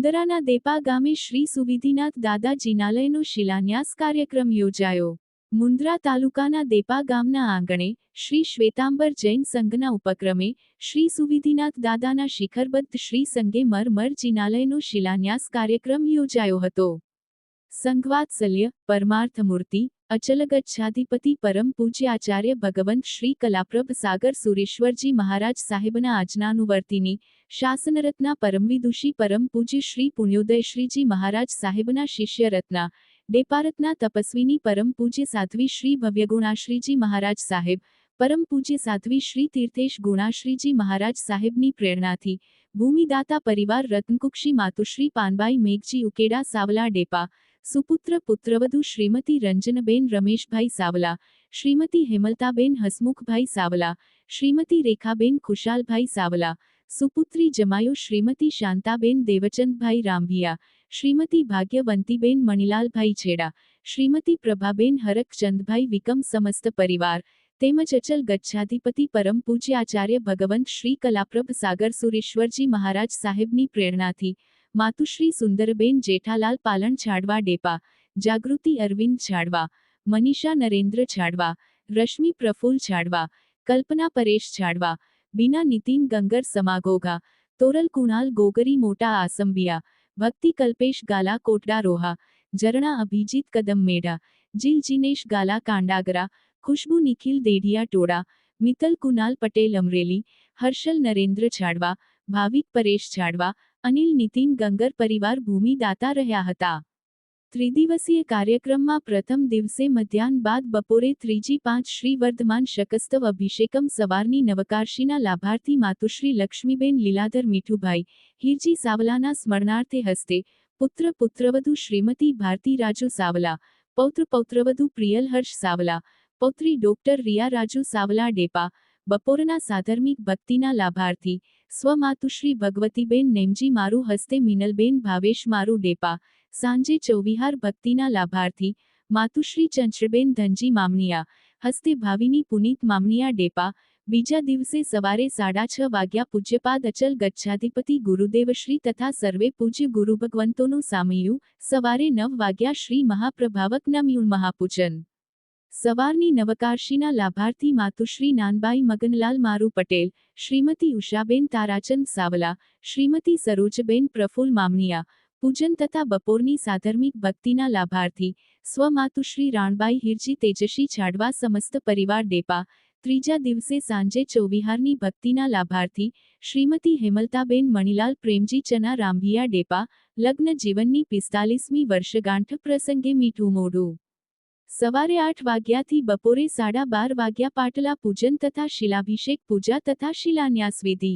મુંદરાના દેપા ગામે શ્રી સુવિધિનાથ દાદા જિનાલયનો શિલાન્યાસ કાર્યક્રમ યોજાયો. મુંદ્રા તાલુકાના દેપા ગામના આંગણે શ્રી શ્વેતાંબર જૈન સંઘના ઉપક્રમે શ્રી સુવિધિનાથ દાદાના શિખરબદ્ધ શ્રી સંઘે મર જિનાલયનો શિલાન્યાસ કાર્યક્રમ યોજાયો હતો. સંઘવાત્સલ્ય પરમાર્થ મૂર્તિ અચલગચ્છાધિપતિ પરમ પૂજ્ય આચાર્ય ભગવંત શ્રી કલાપ્રભ સાગર સુરેશ્વરજી મહારાજ સાહેબના આજ્ઞાનુવર્તિની શાસનરત્ના પરમવિદુષી પરમ પૂજ્ય શ્રી પુણ્યોદય શ્રીજી મહારાજ સાહેબના શિષ્યરત્ના ડેપારતના તપસ્વીની પરમ પૂજ્ય સાધ્વી શ્રી ભવ્યગુણાશ્રીજી મહારાજ સાહેબ પરમ પૂજ્ય સાધ્વી શ્રી તીર્થેશ ગુણાશ્રીજી મહારાજ સાહેબની પ્રેરણાથી ભૂમિદાતા પરિવાર રત્નકુક્ષી માતુશ્રી પાનબાઈ મેઘજી ઉકેડા સાવલા ડેપા સુપુત્ર પુત્રવધુ શ્રીમતી રંજનબેન રમેશભાઈ સાવલા, શ્રીમતી હેમલતાબેન હસમુખભાઈ સાવલા, શ્રીમતી રેખાબેન ખુશાલભાઈ સાવલા, સુપુત્રી જમાયો શ્રીમતી શાંતાબેન દેવચંદભાઈ રામભિયા, શ્રીમતી ભાગ્યવંતીબેન મણિલાલભાઈ છેડા, શ્રીમતી પ્રભાબેન હરકચંદભાઈ વિકમ સમસ્ત પરિવાર તેમજ અચલ ગચ્છાધિપતિ પરમ પૂજ્ય આચાર્ય ભગવંત શ્રી કલાપ્રભ સાગર સુરેશ્વરજી મહારાજ સાહેબની પ્રેરણાથી માતુશ્રી સુંદરબેન જેઠાલાલ પાલણ છાડવા ડેપા, જાગૃતિ અરવિંદ છાડવા, મનીષા નરેન્દ્ર છાડવા, રશ્મિ પ્રફુલ્લ છાડવા, કલ્પના પરેશ છાડવા, બીના નીતિન ગંગર સમાગોગા, તોરલ કુણાલ ગોગરી મોટા આસંબિયા, ભક્તિ કલ્પેશ ગાલા કોટડા રોહા, ઝરણા અભિજીત કદમ મેઢા, જીલ જીનેશ ગાલા કાંડાગરા, ખુશ્બુ નિખિલ દેઢિયા ટોળા, મિત્તલ કુનાલ પટેલ અમરેલી, હર્ષલ નરેન્દ્ર છાડવા, ભાવિક પરેશ છાડવા, અનિલ નીતિન ગંગર પરિવાર ભૂમિદાતા રહ્યા હતા. ત્રિદિવસીય કાર્યક્રમમાં પ્રથમ દિવસે મધ્યાહ્ન બાદ બપોરે 3:05 શ્રી વર્ધમાન શકસ્તવ અભિષેકમ સવારની નવકાર્ષીના લાભાર્થી માતુશ્રી લક્ષ્મીબેન લીલાધર મીઠુભાઈ હીરજી સાવલાના સ્મરણાર્થે હસ્તે પુત્ર પુત્રવધુ શ્રીમતી ભારતી રાજુ સાવલા, પૌત્ર પૌત્રવધુ પ્રિયલ હર્ષ સાવલા, પૌત્રી ડોક્ટર રિયા રાજુ સાવલા ડેપા, બપોરના સાધર્મિક ભક્તિના લાભાર્થી સ્વમાતુશ્રી ભગવતીબેન નેમજી મારુ હસ્તે મિનલબેન ભાવેશ મારુ ડેપા, સાંજે ચૌવિહાર ભક્તિના લાભાર્થી માતુશ્રી ચંચળબેન ધનજી મામનિયા હસ્તે ભાવિની પુનીત મામનિયા ડેપા, બીજા દિવસે સવારે 6:30 વાગ્યા પૂજ્યપાદ અચલ ગચ્છાધિપતિ ગુરુદેવશ્રી તથા સર્વે પૂજ્ય ગુરુભગવંતોનું સામયું, સવારે 9 વાગ્યા શ્રી મહાપ્રભાવક નમયુણ મહાપૂજન. સવારની નવકાર્ષીના લાભાર્થી માતુશ્રી નાનબાઈ મગનલાલ મારુ પટેલ, શ્રીમતી ઉષાબેન તારાચંદ સાવલા, શ્રીમતી સરોજબેન પ્રફુલ્લ મામનિયા પૂજન તથા બપોરની સાધર્મિક ભક્તિના લાભાર્થી સ્વમાતુશ્રી રાણબાઈ હિરજી તેજસ્વી છાડવા સમસ્ત પરિવાર ડેપા, ત્રીજા દિવસે સાંજે ચૌવિહારની ભક્તિના લાભાર્થી શ્રીમતી હેમલતાબેન મણિલાલ પ્રેમજી ચના રામભિયા ડેપા, લગ્ન જીવનની 45મી વર્ષગાંઠ પ્રસંગે મીઠું મોઢું. સવારે 8 વાગ્યાથી બપોરે 12:30 વાગ્યા પાટલા પૂજન તથા શિલાભિષેક પૂજા તથા શિલાન્યાસ વિધિ.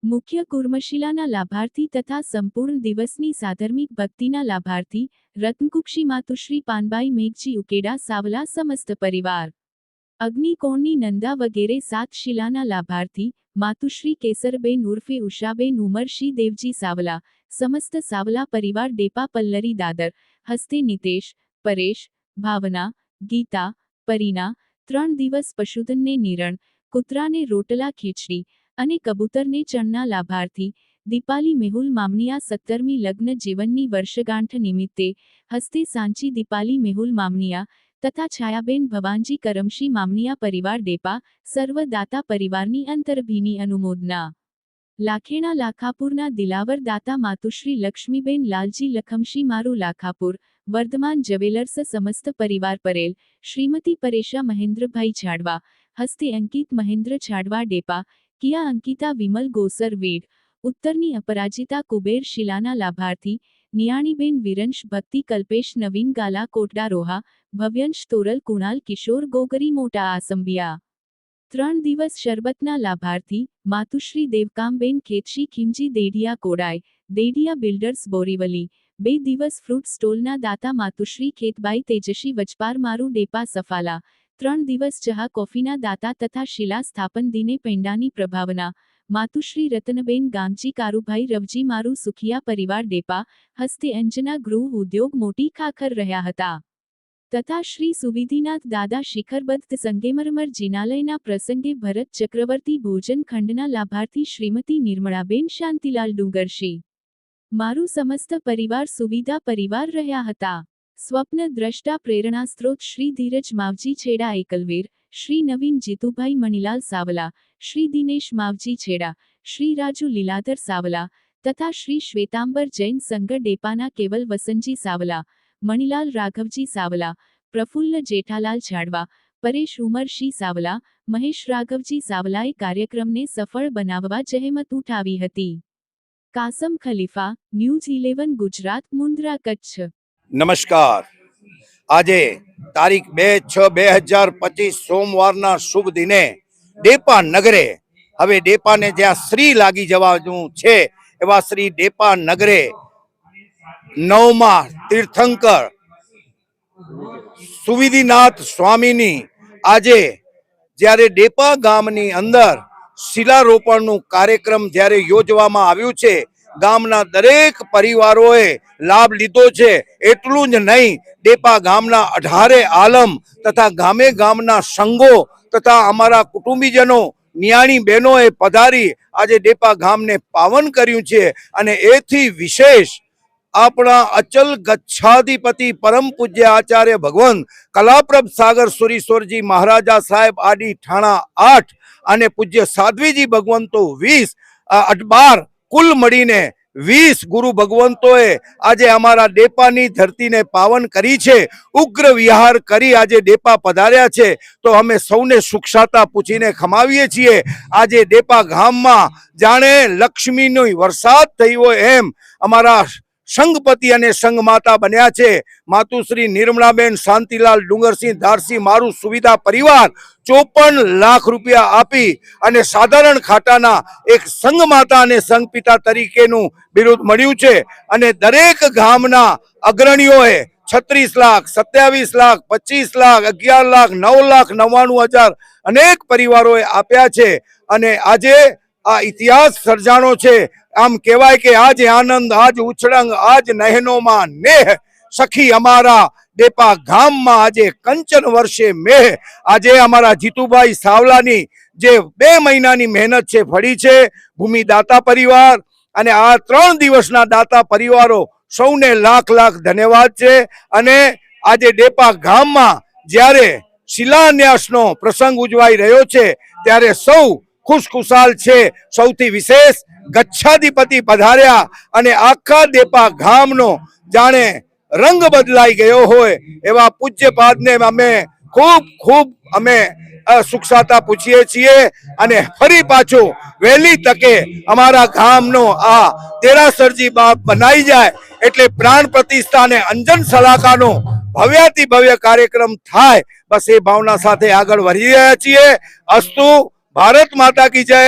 મુખ્ય કુર્મશિલાના લાભાર્થી તથા સંપૂર્ણ દિવસની સાધર્મિક ભક્તિના લાભાર્થી રત્નકુક્ષી માતુશ્રી પાનબાઈ મેઘજી ઉકેડા સાવલા સમસ્ત પરિવાર. અગ્નિકોણની નંદા વગેરે 7 શિલાના લાભાર્થી માતુશ્રી કેસરબેન ઉર્ફે ઉષાબેન ઉમરશી દેવજી સાવલા, સમસ્ત સાવલા પરિવાર ડેપા પલ્લરી દાદર હસ્તે નિતેશ, પરેશ, ભાવના, ગીતા, પરીના 3 દિવસ પશુધનને નિરણ, કૂતરાને રોટલા ખીચડી અને કબૂતરને ચણના લાભાર્થી દીપાલી મેહુલ મામનિયા 17મી લગ્ન જીવનની વર્ષગાંઠ નિમિત્તે હસ્તે સાંચી દીપાલી મેહુલ મામનિયા તથા છાયાબેન ભવાનજી કરમશી મામનિયા પરિવાર ડેપા, સર્વ દાતા પરિવારની અંતરભીની અનુમોદના. લાખેણા લાખાપુરના દિલાવર દાતા માતુશ્રી લક્ષ્મીબેન લાલજી લખમશી મારું લાખાપુર વર્ધમાન જ્વેલર્સ સમસ્ત પરિવાર પરેલ શ્રીમતી પરેશા મહેન્દ્રભાઈ છાડવા હસ્તે અંકિત મહેન્દ્ર છાડવા ડેપા કિયા અંકિતા વિમલ ગોસર વીડ ઉત્તરની અપરાજિતા કુબેર શિલાના લાભાર્થી નિયાણીબેન વિરંશ ભક્તિ કલ્પેશ નવીન ગાલા કોટડા રોહા ભવ્યંશ તોરલ કુણાલ કિશોર ગોગરી મોટા આસંબિયા 3 દિવસ શરબતના લાભાર્થી માતુશ્રી દેવકામબેન ખેતશી ખીમજી દેડિયા કોડાય દેડિયા બિલ્ડર્સ બોરીવલી 2 દિવસ ફ્રૂટ સ્ટોલના દાતા માતુશ્રી ખેતબાઈ તેજશી વચપાર મારું ડેપા સફાલા 3 દિવસ ચહા કોફીના દાતા તથા શિલા સ્થાપન દિને પેંડાની પ્રભાવના માતુશ્રી રતનબેન ગામજી કારુભાઈ રવજી મારું સુખિયા પરિવાર ડેપા હસ્તે અંજના ગૃહ ઉદ્યોગ મોટી ખાખર રહ્યા હતા તથા શ્રી સુવિધિનાથ દાદા શિખરબદ્ધ સંગેમરમર જિનાલયના પ્રસંગે ભરત ચક્રવર્તી ભોજન ખંડના લાભાર્થી શ્રીમતી નિર્મળાબેન શાંતિલાલ ડુંગરશી મારું સમસ્ત પરિવાર સુવિધા પરિવાર રહ્યા હતા સ્વપ્ન દ્રષ્ટા પ્રેરણાસ્ત્રોત શ્રી ધીરજ માવજી છેડા એકલવીર શ્રી નવીન જીતુભાઈ મણિલાલ સાવલા શ્રી દિનેશ માવજી છેડા શ્રી રાજુ લીલાધર સાવલા તથા શ્રી શ્વેતાંબર જૈન સંઘ ડેપાના કેવલ વસંજી સાવલા મણિલાલ રાઘવજી સાવલા પ્રફુલ્લ જેઠાલાલ છાડવા પરેશ ઉમરશી સાવલા મહેશ રાઘવજી સાવલાએ કાર્યક્રમને સફળ બનાવવા જહેમત ઉઠાવી હતી કાસમ ખલીફા ન્યૂઝ 11 ગુજરાત મુન્દ્રા કચ્છ નમસ્કાર આજે તારીખ 2/6/2025 સોમવારના શુભ દિને ડેપા નગરે હવે ડેપાને જ્યાં શ્રી લાગી જવાનું છે એવા શ્રી ડેપા નગરે 9મા તીર્થંકર સુવિધિનાથ સ્વામીની આજે જ્યારે ડેપા ગામની અંદર શિલારોપણનું કાર્યક્રમ જ્યારે યોજવામાં આવ્યું છે ગામના દરેક પરિવારોએ લાભ લીધો છે એટલું જ નહીં ડેપા ગામના 18 આલમ તથા ગામે ગામના સંઘો તથા અમારા કુટુંબીજનો નિયાણી બહેનોએ પધારી આજે ડેપા ગામને પાવન કર્યું છે અને એથી વિશેષ આપણા અચલ ગચ્છાધિપતિ પરમ પૂજ્ય આચાર્ય ભગવાન કલાપ્રભ સાગર સુરીશ્વરજી મહારાજા સાહેબ આડી ઠાણા 8 અને પૂજ્ય સાધ્વીજી ભગવંતો 12 કુલ મળીને 20 ગુરુ ભગવંતોએ આજે અમારા ડેપાની ધરતીને પાવન કરી છે ઉગ્ર વિહાર કરી આજે ડેપા પધાર્યા છે તો અમે સૌને સુખસાતા પૂછીને ખમાવીએ છીએ આજે ડેપા ગામમાં જાણે લક્ષ્મીનો વરસાદ થઈ હોય એમ અમારા સંઘપતિ અને સંઘ માતા બન્યા છે માતુશ્રી નિર્મળાબેન શાંતિલાલ ડુંગરસિંહ ધારસિંહ મારું સુવિધા પરિવાર 54 લાખ રૂપિયા આપી અને સાધારણ ખાતાના એક સંઘ માતા અને સંઘ પિતા તરીકેનું બિરુદ મળ્યું છે અને દરેક ગામના અગ્રણીઓએ 36 લાખ 27 લાખ 25 લાખ 11 લાખ 9 લાખ 99,000 અનેક પરિવારોએ આપ્યા છે અને આજે આ ઇતિહાસ સર્જાણો છે આમ કહેવાય કે આજ આનંદ આજ ઉછળંગ આજ નહેનોમાં નેહ સખી અમારા ડેપા ગામમાં આજે કંચન વર્ષે મેહ આજે અમારા જીતુભાઈ સાવલાની જે 2 મહિનાની મહેનત છે ફળી છે ભૂમિ દાતા પરિવાર અને આ 3 દિવસના દાતા પરિવારો સૌને લાખ લાખ ધન્યવાદ છે અને આજે ડેપા ગામમાં જ્યારે શિલાન્યાસનો પ્રસંગ ઉજવાઈ રહ્યો છે ત્યારે સૌ ખુશખુશાલ છે સૌથી વિશેષ ગચ્છાધિપતિ પધાર્યા અને આખા ડેપા ગામનો જાણે રંગ બદલાઈ ગયો હોય એવા પૂજ્યપાદને અમે ખૂબ અમે સુખસાતા પૂછીએ છીએ અને ફરી પાછું વહેલી તકે અમારા ગામનો આ દેરાસરજી બાપ બનાવી જાય એટલે પ્રાણ પ્રતિષ્ઠા અને અંજન સલાકાનો ભવ્યાતિ ભવ્ય કાર્યક્રમ થાય બસ એ ભાવના સાથે આગળ વધી રહ્યા છીએ અસ્તુ ભારત માતા કી જય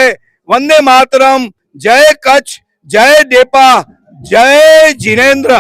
વંદે માતરમ જય કચ્છ જય ડેપા જય જીનેન્દ્ર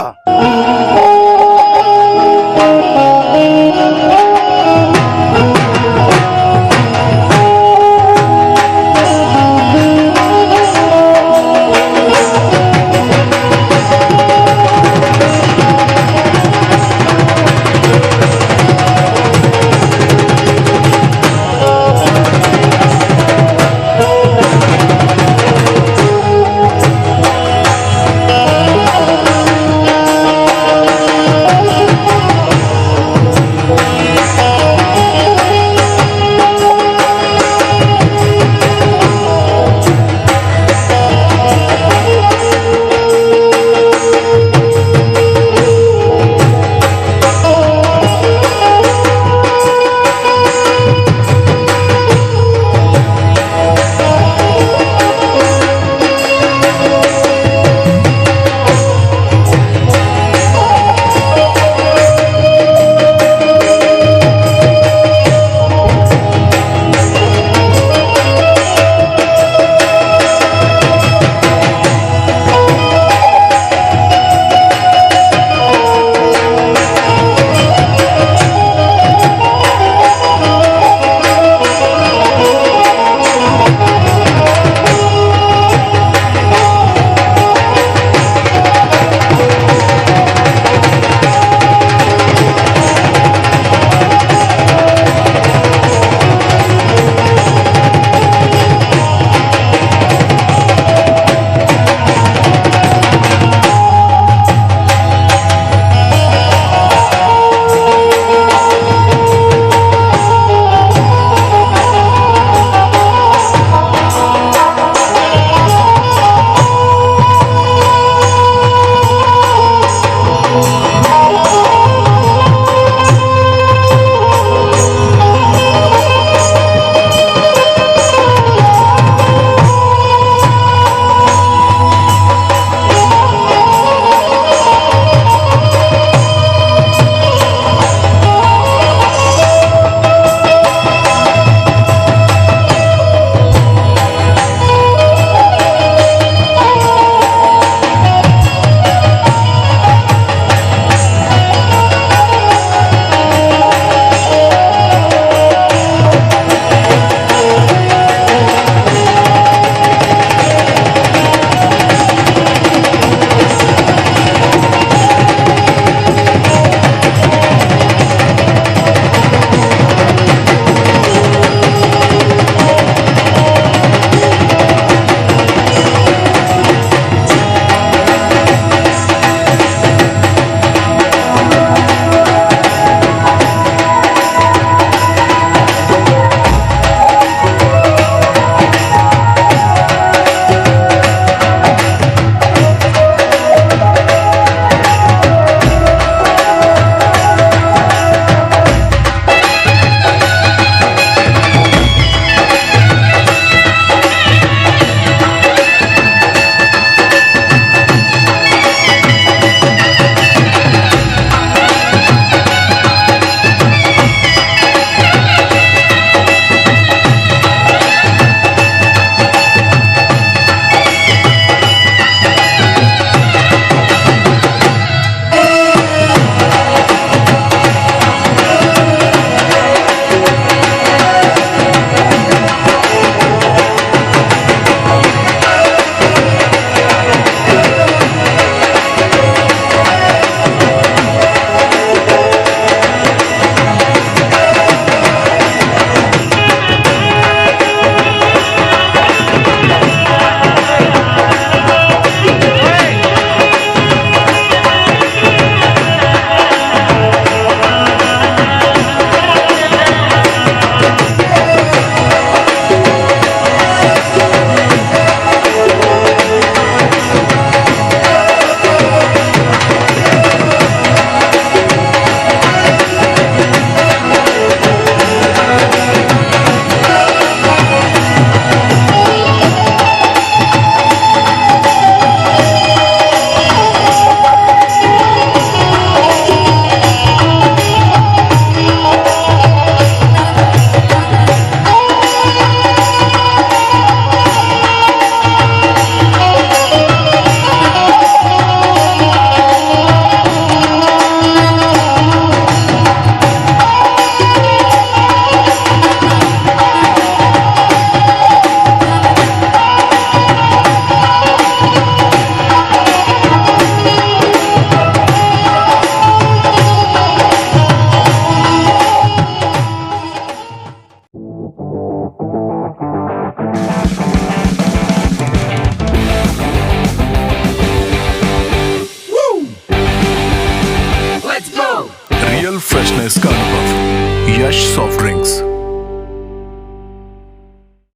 फ्रेशनेस का अनुभव यश सॉफ्ट ड्रिंक्स।